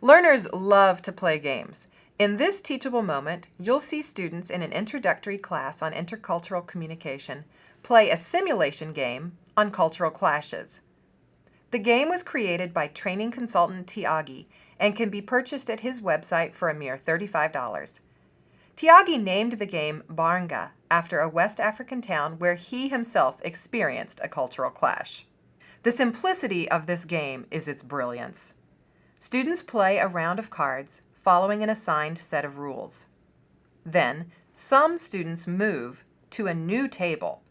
Learners love to play games. In this teachable moment, you'll see students in an introductory class on intercultural communication play a simulation game on cultural clashes. The game was created by training consultant Tiagi and can be purchased at his website for a mere $35. Tiagi named the game Barnga after a West African town where he himself experienced a cultural clash. The simplicity of this game is its brilliance. Students play a round of cards following an assigned set of rules. Then, some students move to a new table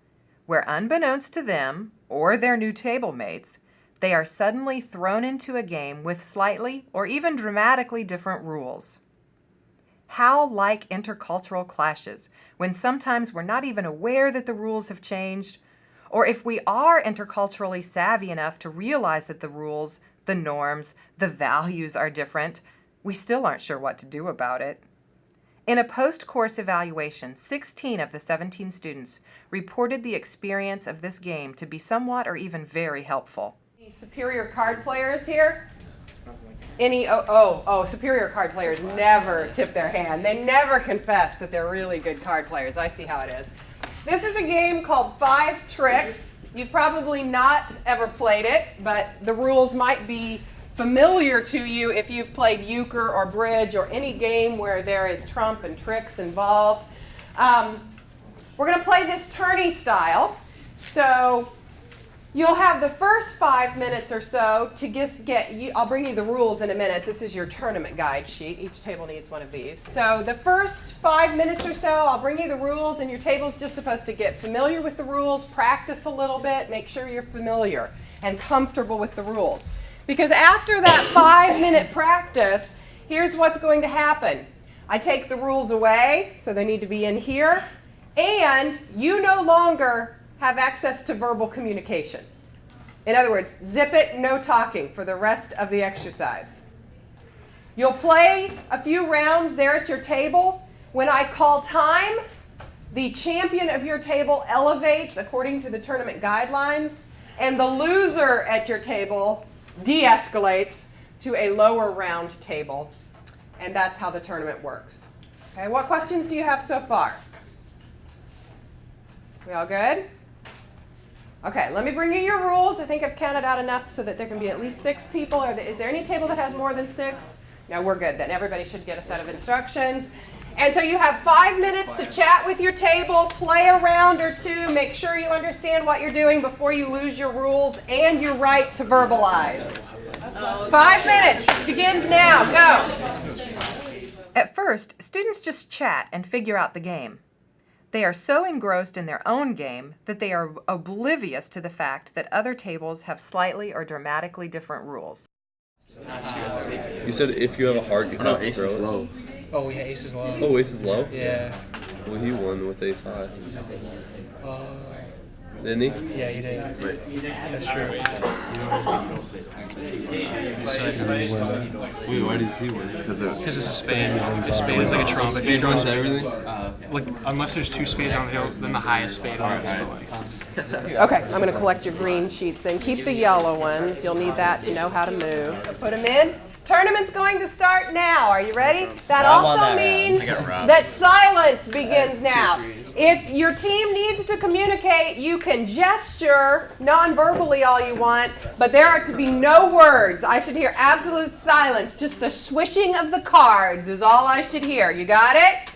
where, unbeknownst to them or their new table mates, they are suddenly thrown into a game with slightly or even dramatically different rules. How like intercultural clashes, when sometimes we're not even aware that the rules have changed, or if we are interculturally savvy enough to realize that the rules, the norms, the values are different, we still aren't sure what to do about it. In a post-course evaluation, 16 of the 17 students reported the experience of this game to be somewhat or even very helpful. Any superior card players here? Superior card players never tip their hand. They never confess that they're really good card players. I see how it is. This is a game called 5 Tricks. You've probably not ever played it, but the rules might be familiar to you if you've played euchre or bridge or any game where there is trump and tricks involved. We're going to play this tourney style. So you'll have the first 5 minutes or so to I'll bring you the rules in a minute. This is your tournament guide sheet. Each table needs one of these. So the first 5 minutes or so, I'll bring you the rules, and your table's just supposed to get familiar with the rules, practice a little bit, make sure you're familiar and comfortable with the rules. Because after that 5-minute practice, here's what's going to happen. I take the rules away, so they need to be in here, and you no longer have access to verbal communication. In other words, zip it, no talking for the rest of the exercise. You'll play a few rounds there at your table. When I call time, the champion of your table elevates according to the tournament guidelines, and the loser at your table de-escalates to a lower round table. And that's how the tournament works. Okay, what questions do you have so far? We all good? Okay, let me bring you your rules. I think I've counted out enough so that there can be at least 6 people. Is there any table that has more than 6? No, we're good. Then everybody should get a set of instructions. And so you have 5 minutes to chat with your table, play a round or two, make sure you understand what you're doing before you lose your rules and your right to verbalize. 5 minutes begins now. Go. At first, students just chat and figure out the game. They are so engrossed in their own game that they are oblivious to the fact that other tables have slightly or dramatically different rules. You said if you have a hard game, no, ace is low. Oh, yeah, ace is low. Oh, ace is low? Yeah. Well, he won with ace high. Didn't he? Yeah, he did. That's true. Wait, why did he win? Because it's a spade. A spade is like a trump. If you draw everything? like, unless there's 2 spades on the table, then the highest spade wins. Okay, I'm going to collect your green sheets then. Keep the yellow ones. You'll need that to know how to move. So put them in. Tournament's going to start now. Are you ready? That also means that silence begins now. If your team needs to communicate, you can gesture non-verbally all you want, but there are to be no words. I should hear absolute silence. Just the swishing of the cards is all I should hear. You got it?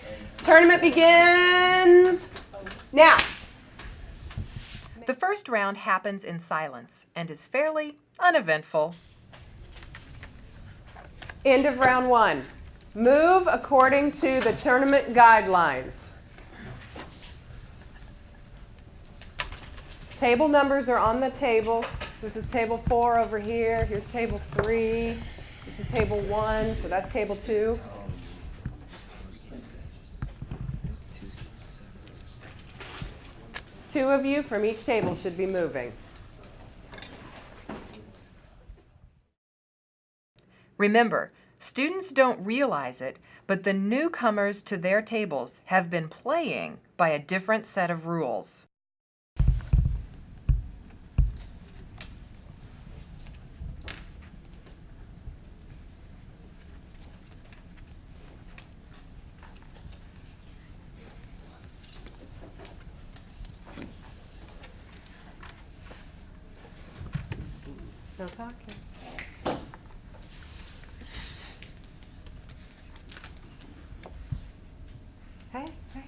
Tournament begins now. The first round happens in silence and is fairly uneventful. End of round 1. Move according to the tournament guidelines. Table numbers are on the tables. This is table 4 over here. Here's table 3. This is table 1, so that's table 2. Two of you from each table should be moving. Remember, students don't realize it, but the newcomers to their tables have been playing by a different set of rules. No talking. Hey, hey.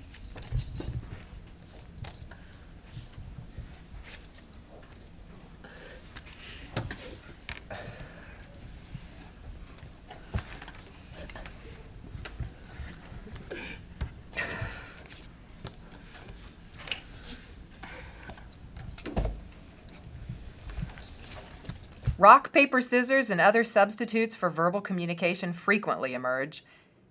Rock, paper, scissors, and other substitutes for verbal communication frequently emerge.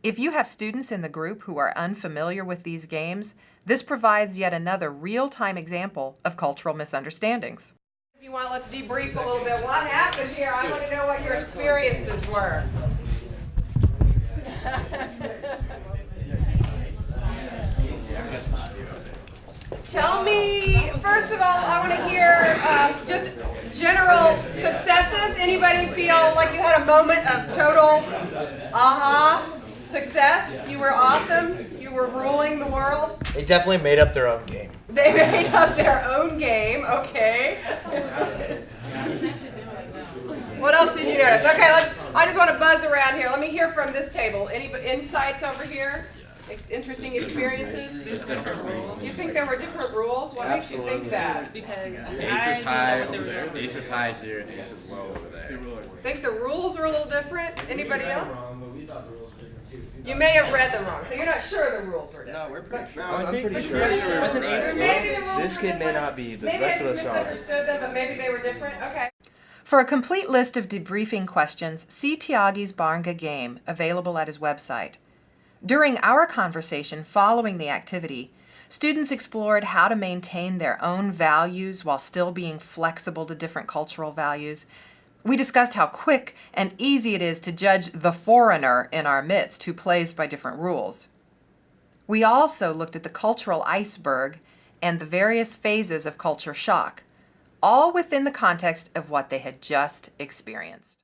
If you have students in the group who are unfamiliar with these games, this provides yet another real-time example of cultural misunderstandings. If you want, let's debrief a little bit. What happened here? I want to know what your experiences were. Tell me, first of all, I want to hear just general successes. Anybody feel like you had a moment of total success? You were awesome. You were ruling the world. They definitely made up their own game. They made up their own game. Okay. What else did you notice? Okay, I just want to buzz around here. Let me hear from this table. Any insights over here? Interesting experiences? There's different rules. You think there were different rules? What makes you think that? Because ace is high over there, ace is high here, and ace is low over there. Think the rules are a little different? Anybody else? You may have read them wrong, so you're not sure the rules were different. No, we're pretty sure. I'm pretty sure. Was an ace Maybe the rules This were kid may different. not be, but the Maybe I rest of just us are. misunderstood them, but maybe they were different. Okay. For a complete list of debriefing questions, see Tiagi's Barnga game, available at his website. During our conversation following the activity, students explored how to maintain their own values while still being flexible to different cultural values. We discussed how quick and easy it is to judge the foreigner in our midst who plays by different rules. We also looked at the cultural iceberg and the various phases of culture shock, all within the context of what they had just experienced.